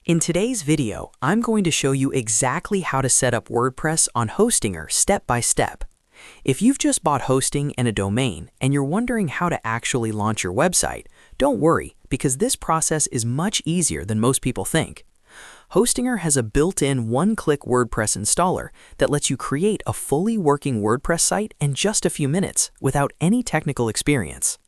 In today's video, I'm going to show you exactly how to set up WordPress on Hostinger step by step. If you've just bought hosting and a domain and you're wondering how to actually launch your website, don't worry, because this process is much easier than most people think. Hostinger has a built-in one-click WordPress installer that lets you create a fully working WordPress site in just a few minutes without any technical experience.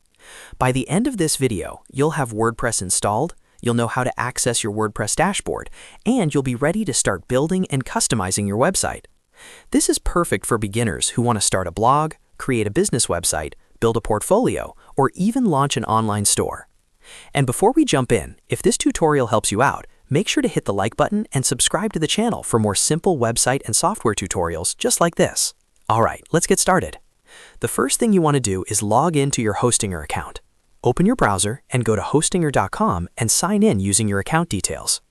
By the end of this video, you'll have WordPress installed, you'll know how to access your WordPress dashboard, and you'll be ready to start building and customizing your website. This is perfect for beginners who want to start a blog, create a business website, build a portfolio, or even launch an online store. And before we jump in, if this tutorial helps you out, make sure to hit the like button and subscribe to the channel for more simple website and software tutorials just like this. All right, let's get started. The first thing you want to do is log into your Hostinger account. Open your browser and go to hostinger.com and sign in using your account details.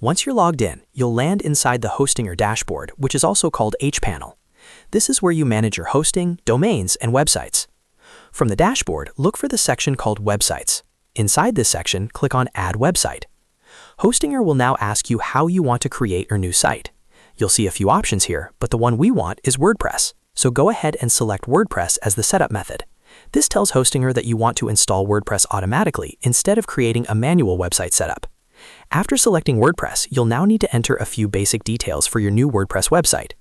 Once you're logged in, you'll land inside the Hostinger dashboard, which is also called hPanel. This is where you manage your hosting, domains, and websites. From the dashboard, look for the section called Websites. Inside this section, click on Add Website. Hostinger will now ask you how you want to create your new site. You'll see a few options here, but the one we want is WordPress. So go ahead and select WordPress as the setup method. This tells Hostinger that you want to install WordPress automatically instead of creating a manual website setup. After selecting WordPress, you'll now need to enter a few basic details for your new WordPress website.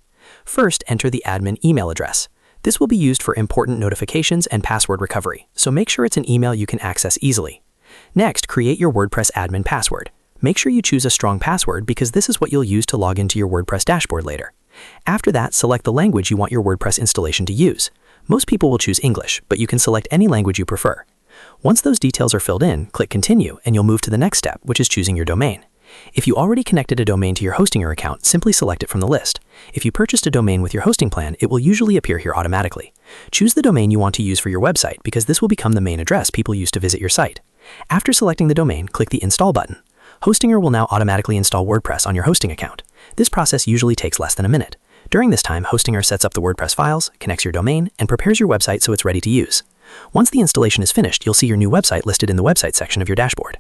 First, enter the admin email address. This will be used for important notifications and password recovery, so make sure it's an email you can access easily. Next, create your WordPress admin password. Make sure you choose a strong password because this is what you'll use to log into your WordPress dashboard later. After that, select the language you want your WordPress installation to use. Most people will choose English, but you can select any language you prefer. Once those details are filled in, click Continue, and you'll move to the next step, which is choosing your domain. If you already connected a domain to your Hostinger account, simply select it from the list. If you purchased a domain with your hosting plan, it will usually appear here automatically. Choose the domain you want to use for your website because this will become the main address people use to visit your site. After selecting the domain, click the Install button. Hostinger will now automatically install WordPress on your hosting account. This process usually takes less than a minute. During this time, Hostinger sets up the WordPress files, connects your domain, and prepares your website so it's ready to use. Once the installation is finished, you'll see your new website listed in the website section of your dashboard.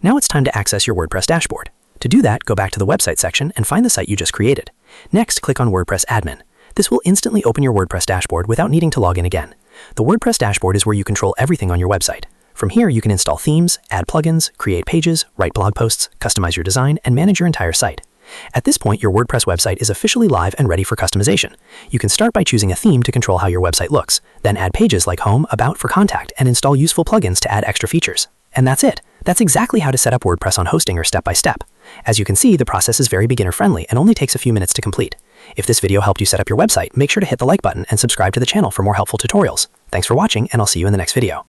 Now it's time to access your WordPress dashboard. To do that, go back to the website section and find the site you just created. Next, click on WordPress Admin. This will instantly open your WordPress dashboard without needing to log in again. The WordPress dashboard is where you control everything on your website. From here, you can install themes, add plugins, create pages, write blog posts, customize your design, and manage your entire site. At this point, your WordPress website is officially live and ready for customization. You can start by choosing a theme to control how your website looks, then add pages like Home, About for contact, and install useful plugins to add extra features. And that's it. That's exactly how to set up WordPress on Hostinger step by step. As you can see, the process is very beginner-friendly and only takes a few minutes to complete. If this video helped you set up your website, make sure to hit the like button and subscribe to the channel for more helpful tutorials. Thanks for watching, and I'll see you in the next video.